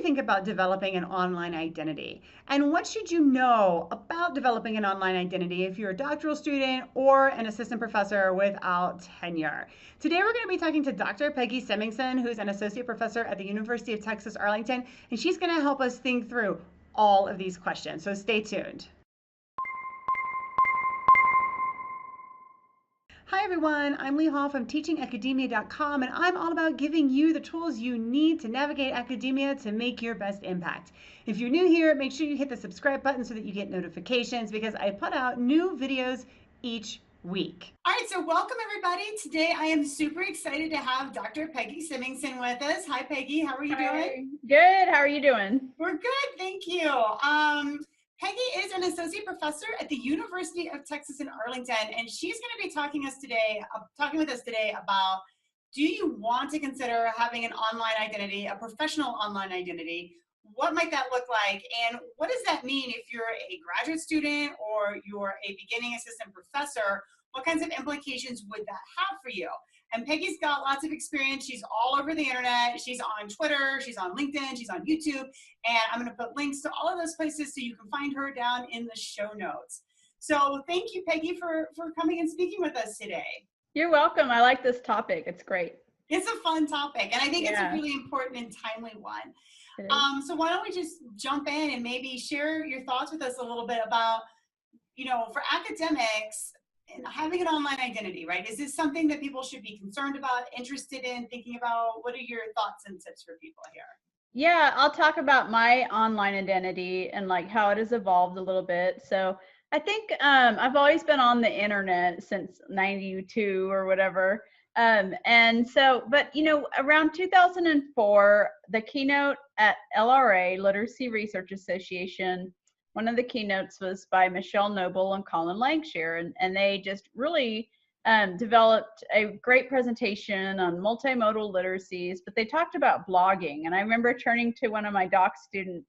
think about developing an online identity? And what should you know about developing an online identity if you're a doctoral student or an assistant professor without tenure? Today, we're going to be talking to Dr. Peggy Semmingson, who's an associate professor at the University of Texas, Arlington, and she's going to help us think through all of these questions. So stay tuned. Hi everyone, I'm Leigh from teachingacademia.com, and I'm all about giving you the tools you need to navigate academia to make your best impact. If you're new here, make sure you hit the subscribe button so that you get notifications because I put out new videos each week. All right, so welcome everybody. Today I am super excited to have Dr. Peggy Semmingson with us. Hi Peggy, how are you doing? Good, how are you doing? We're good, thank you. Peggy is an associate professor at the University of Texas in Arlington, and she's going to be talking with us today about, do you want to consider having an online identity, a professional online identity? What might that look like? And what does that mean if you're a graduate student or you're a beginning assistant professor? What kinds of implications would that have for you? And Peggy's got lots of experience. She's all over the internet. She's on Twitter, she's on LinkedIn, she's on YouTube, and I'm gonna put links to all of those places so you can find her down in the show notes. So thank you, Peggy, for coming and speaking with us today. You're welcome. I like this topic. It's great. It's a fun topic, and I think it's a really important and timely one. So why don't we just jump in and maybe share your thoughts with us a little bit about, for academics, and having an online identity, right? Is this something that people should be concerned about, interested in, thinking about? What are your thoughts and tips for people here? Yeah, I'll talk about my online identity and like how it has evolved a little bit. So I think I've always been on the internet since 92 or whatever. And so, but around 2004, the keynote at LRA, Literacy Research Association, one of the keynotes was by Michelle Noble and Colin Langshire, and they just really developed a great presentation on multimodal literacies, but they talked about blogging. And I remember turning to one of my doc student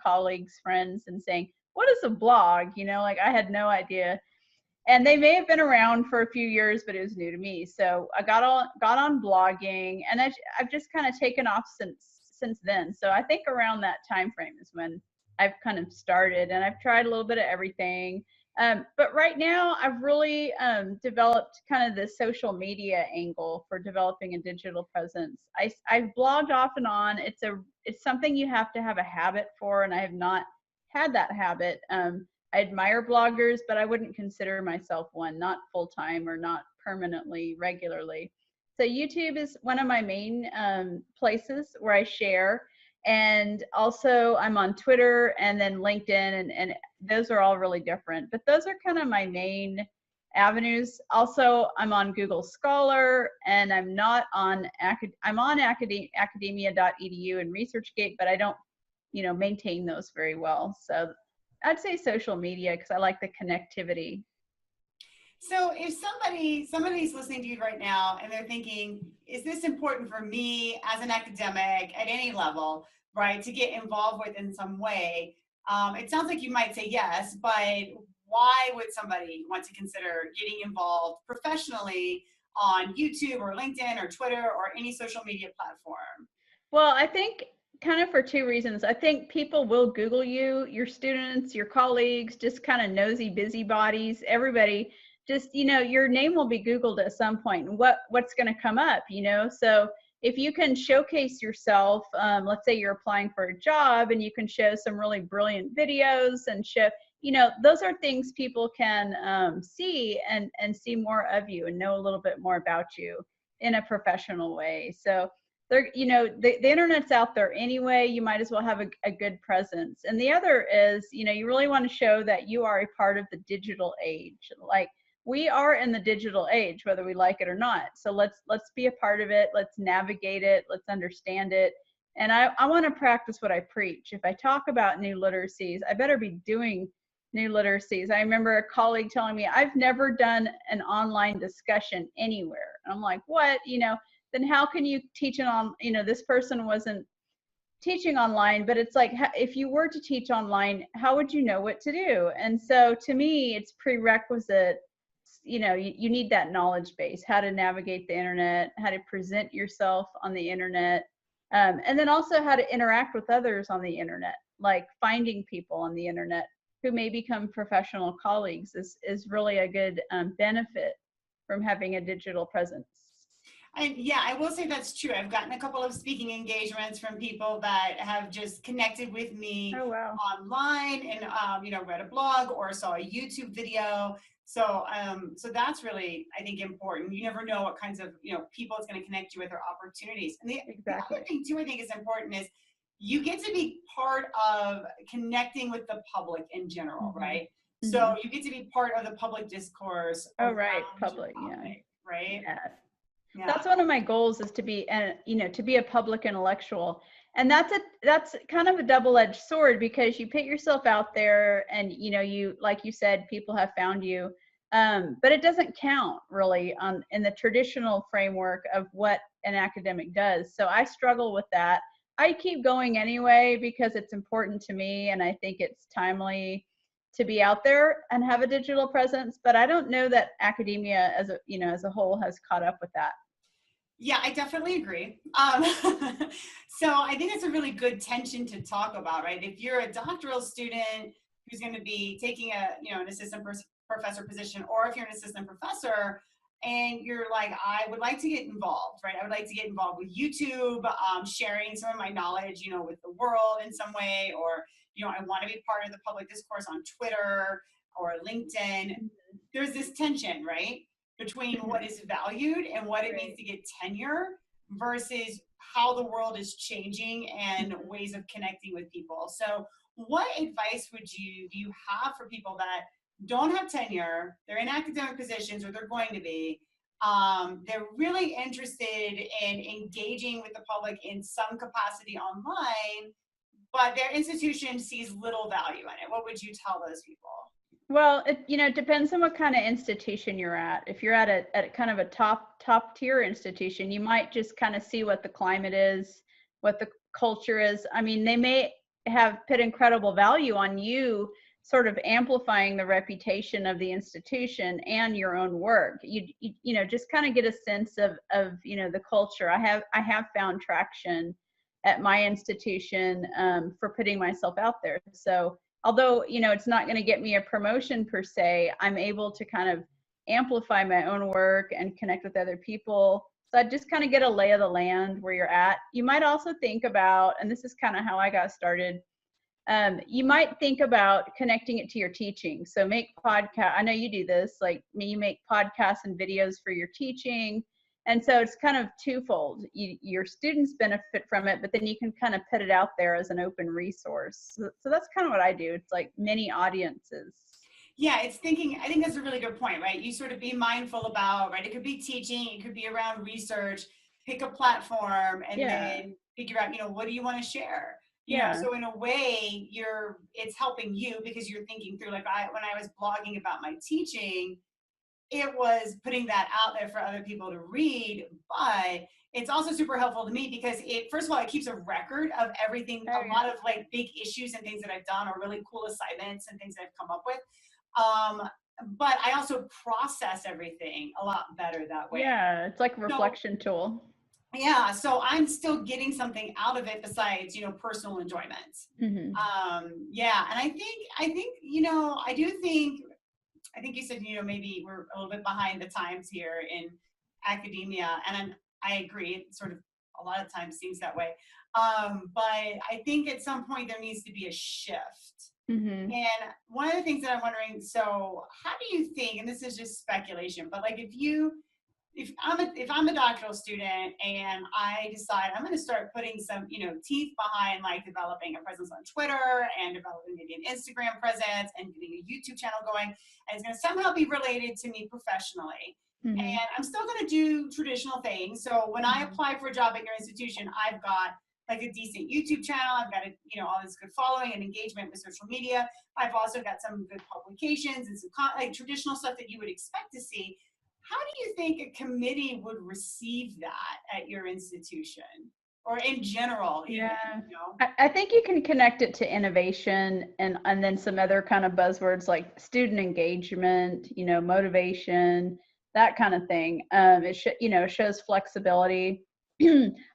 colleagues, friends, and saying, what is a blog? Like I had no idea. And they may have been around for a few years, but it was new to me. So I got on blogging, and I've just kind of taken off since then. So I think around that time frame is when I've kind of started, and I've tried a little bit of everything. But right now I've really developed kind of the social media angle for developing a digital presence. I've blogged off and on. It's something you have to have a habit for, and I have not had that habit. I admire bloggers, but I wouldn't consider myself one, not full-time or not permanently, regularly. So YouTube is one of my main places where I share. And also I'm on Twitter and then LinkedIn, and those are all really different, but those are kind of my main avenues. Also, I'm on Google Scholar, and I'm on academia.edu and ResearchGate, but I don't, maintain those very well. So I'd say social media because I like the connectivity. So if somebody's listening to you right now and they're thinking, is this important for me as an academic at any level, right, to get involved with in some way? It sounds like you might say yes, but why would somebody want to consider getting involved professionally on YouTube or LinkedIn or Twitter or any social media platform? Well, I think kind of for two reasons. I think people will Google you, your students, your colleagues, just kind of nosy busybodies, everybody. Just, your name will be Googled at some point, and what's going to come up, So if you can showcase yourself, let's say you're applying for a job and you can show some really brilliant videos and show, those are things people can see and see more of you and know a little bit more about you in a professional way. So the internet's out there anyway. You might as well have a good presence. And the other is, you really want to show that you are a part of the digital age. Like, we are in the digital age, whether we like it or not. So let's be a part of it. Let's navigate it. Let's understand it. And I want to practice what I preach. If I talk about new literacies, I better be doing new literacies. I remember a colleague telling me, I've never done an online discussion anywhere. And I'm like, what? Then how can you teach it on, this person wasn't teaching online, but it's like, if you were to teach online, how would you know what to do? And so to me, it's prerequisite. You need that knowledge base, how to navigate the internet, how to present yourself on the internet, And then also how to interact with others on the internet, like finding people on the internet who may become professional colleagues is really a good benefit from having a digital presence. And yeah, I will say that's true. I've gotten a couple of speaking engagements from people that have just connected with me Oh, wow. online and read a blog or saw a YouTube video. So that's really, I think, important. You never know what kinds of people it's going to connect you with or opportunities. And the Exactly. other thing too, I think is important is you get to be part of connecting with the public in general, right? So you get to be part of the public discourse Oh, around right. your Public. Yeah. topic, right? Yeah. Yeah. That's one of my goals, is to be, to be a public intellectual. And that's kind of a double-edged sword, because you put yourself out there and, you, like you said, people have found you. But it doesn't count really in the traditional framework of what an academic does. So I struggle with that. I keep going anyway because it's important to me, and I think it's timely to be out there and have a digital presence. But I don't know that academia as a whole has caught up with that. Yeah, I definitely agree. So I think it's a really good tension to talk about, right? If you're a doctoral student who's going to be taking an assistant professor position, or if you're an assistant professor and you're like, I would like to get involved, right? I would like to get involved with YouTube, sharing some of my knowledge, with the world in some way, or, I want to be part of the public discourse on Twitter or LinkedIn. There's this tension, right, between what is valued and what it means to get tenure versus how the world is changing and ways of connecting with people. So what advice do you have for people that don't have tenure, they're in academic positions, or they're going to be, they're really interested in engaging with the public in some capacity online, but their institution sees little value in it? What would you tell those people? Well, it depends on what kind of institution you're at. If you're at kind of a top tier institution, you might just kind of see what the climate is, what the culture is. I mean, they may have put incredible value on you, sort of amplifying the reputation of the institution and your own work. You just kind of get a sense of the culture. I have found traction at my institution for putting myself out there. So although, it's not going to get me a promotion per se, I'm able to kind of amplify my own work and connect with other people. So I just kind of get a lay of the land where you're at. You might also think about, and this is kind of how I got started, you might think about connecting it to your teaching. So make podcast. I know you do this, like you make podcasts and videos for your teaching. And so it's kind of twofold. Your students benefit from it, but then you can kind of put it out there as an open resource. So that's kind of what I do. It's like many audiences. Yeah, I think that's a really good point, right? You sort of be mindful about, right? It could be teaching, it could be around research, pick a platform, and then figure out, what do you want to share? So in a way, it's helping you because you're thinking through, like when I was blogging about my teaching, it was putting that out there for other people to read, but it's also super helpful to me because first of all, it keeps a record of everything, a lot of like big issues and things that I've done, or really cool assignments and things that I've come up with. But I also process everything a lot better that way. Yeah, it's like a reflection tool. Yeah, so I'm still getting something out of it besides, personal enjoyment. Yeah, and I think, I think you said, maybe we're a little bit behind the times here in academia, and I agree. It sort of a lot of times seems that way. But I think at some point there needs to be a shift. And one of the things that I'm wondering, so how do you think, and this is just speculation, but like if I'm a doctoral student and I decide I'm going to start putting some, teeth behind like developing a presence on Twitter and developing maybe an Instagram presence and getting a YouTube channel going, and it's going to somehow be related to me professionally. And I'm still going to do traditional things. So when I apply for a job at your institution, I've got like a decent YouTube channel. I've got all this good following and engagement with social media. I've also got some good publications and some like traditional stuff that you would expect to see. How do you think a committee would receive that at your institution, or in general? Even, I think you can connect it to innovation and then some other kind of buzzwords like student engagement, motivation, that kind of thing. It shows flexibility.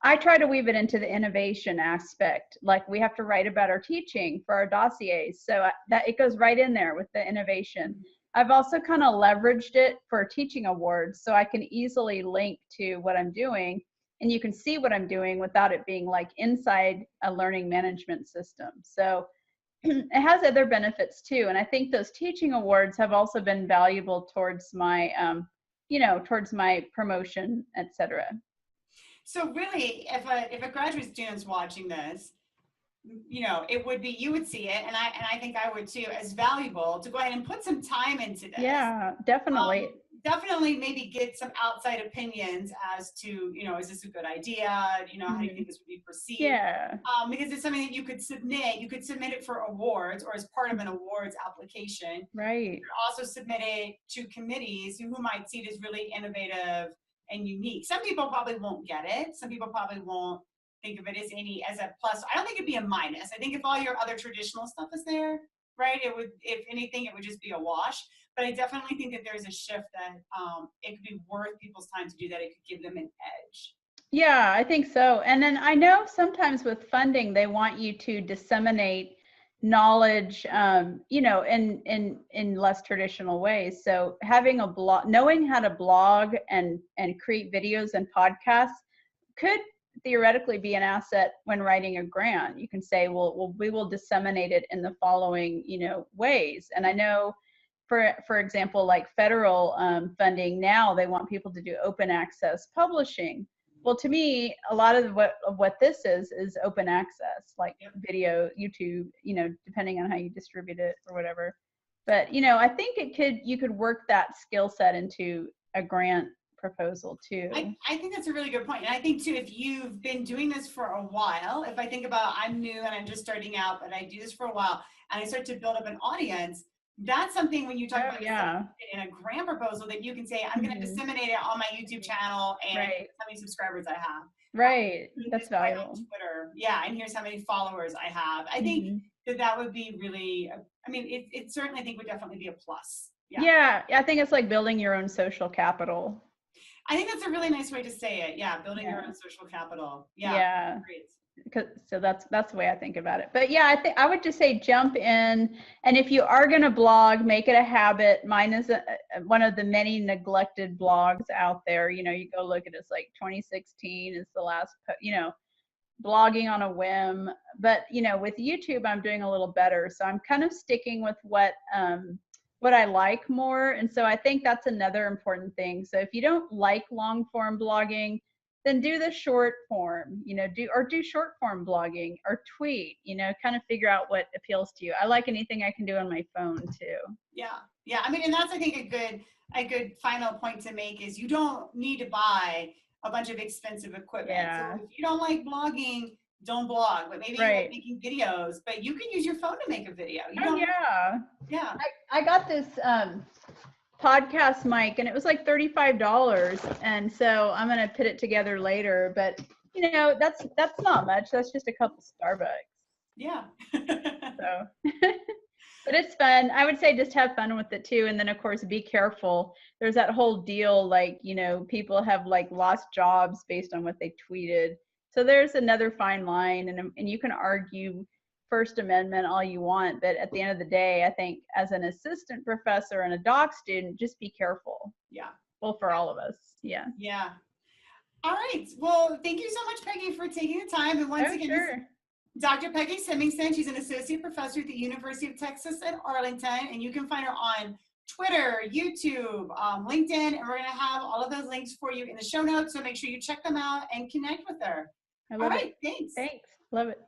I try to weave it into the innovation aspect. Like we have to write about our teaching for our dossiers. So that it goes right in there with the innovation. I've also kind of leveraged it for teaching awards so I can easily link to what I'm doing and you can see what I'm doing without it being like inside a learning management system. So it has other benefits too. And I think those teaching awards have also been valuable towards my, towards my promotion, etc. So really, if a graduate student's watching this, it would be, you would see it, and I think I would too, as valuable to go ahead and put some time into this. Yeah, definitely. Definitely maybe get some outside opinions as to, is this a good idea? How do you think this would be perceived? Yeah. Because it's something that you could submit. You could submit it for awards or as part of an awards application. Right. You could also submit it to committees who might see it as really innovative and unique. Some people probably won't get it. Some people probably won't think of it as a plus. I don't think it'd be a minus. I think if all your other traditional stuff is there, right, it would, if anything, it would just be a wash. But I definitely think that there's a shift that it could be worth people's time to do that. It could give them an edge. Yeah, I think so. And then I know sometimes with funding, they want you to disseminate knowledge, in less traditional ways. So having a blog, knowing how to blog and create videos and podcasts could theoretically be an asset when writing a grant. You can say, well, we will disseminate it in the following, ways. And I know, for example, like federal funding now, they want people to do open access publishing. Well, to me, a lot of what this is open access, like video, YouTube, depending on how you distribute it or whatever. But, I think you could work that skill set into a grant proposal too. I think that's a really good point. And I think too, if you've been doing this for a while, if I think about, I'm new and I'm just starting out, but I do this for a while and I start to build up an audience, that's something when you talk about in a grant proposal that you can say, I'm going to disseminate it on my YouTube channel and how many subscribers I have. Right. That's valuable. On Twitter. Yeah. And here's how many followers I have. I think that would be really, it certainly, I think would definitely be a plus. Yeah. I think it's like building your own social capital. I think that's a really nice way to say it. Yeah. Building your own social capital. Yeah. Great. So that's the way I think about it. But yeah, I would just say jump in, and if you are going to blog, make it a habit. Mine is one of the many neglected blogs out there. You go look at it, it's like 2016 is the last, blogging on a whim. But with YouTube, I'm doing a little better. So I'm kind of sticking with what I like more, and so I think that's another important thing. So if you don't like long form blogging, then do the short form, do short form blogging or tweet, kind of figure out what appeals to you. I like anything I can do on my phone too. Yeah. And that's, I think, a good final point to make is you don't need to buy a bunch of expensive equipment. Yeah. So if you don't like blogging, don't blog, but maybe you like making videos, but you can use your phone to make a video. Yeah. I got this podcast mic and it was like $35, and so I'm gonna put it together later, but that's not much. That's just a couple Starbucks. Yeah. So but it's fun. I would say just have fun with it too, and then of course be careful. There's that whole deal, like people have like lost jobs based on what they tweeted, so there's another fine line, and you can argue First Amendment all you want, but at the end of the day, I think as an assistant professor and a doc student, just be careful. Yeah. Well, for all of us. Yeah. Yeah. All right. Well, thank you so much, Peggy, for taking the time. And once again, Dr. Peggy Symington, she's an associate professor at the University of Texas at Arlington, and you can find her on Twitter, YouTube, LinkedIn, and we're going to have all of those links for you in the show notes. So make sure you check them out and connect with her. I love it. Thanks. Love it.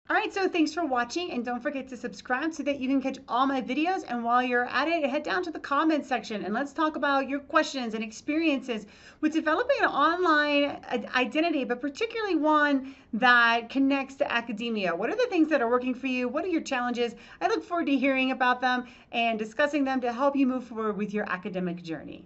All right, so thanks for watching, and don't forget to subscribe so that you can catch all my videos. And while you're at it, head down to the comments section and let's talk about your questions and experiences with developing an online identity, but particularly one that connects to academia. What are the things that are working for you? What are your challenges? I look forward to hearing about them and discussing them to help you move forward with your academic journey.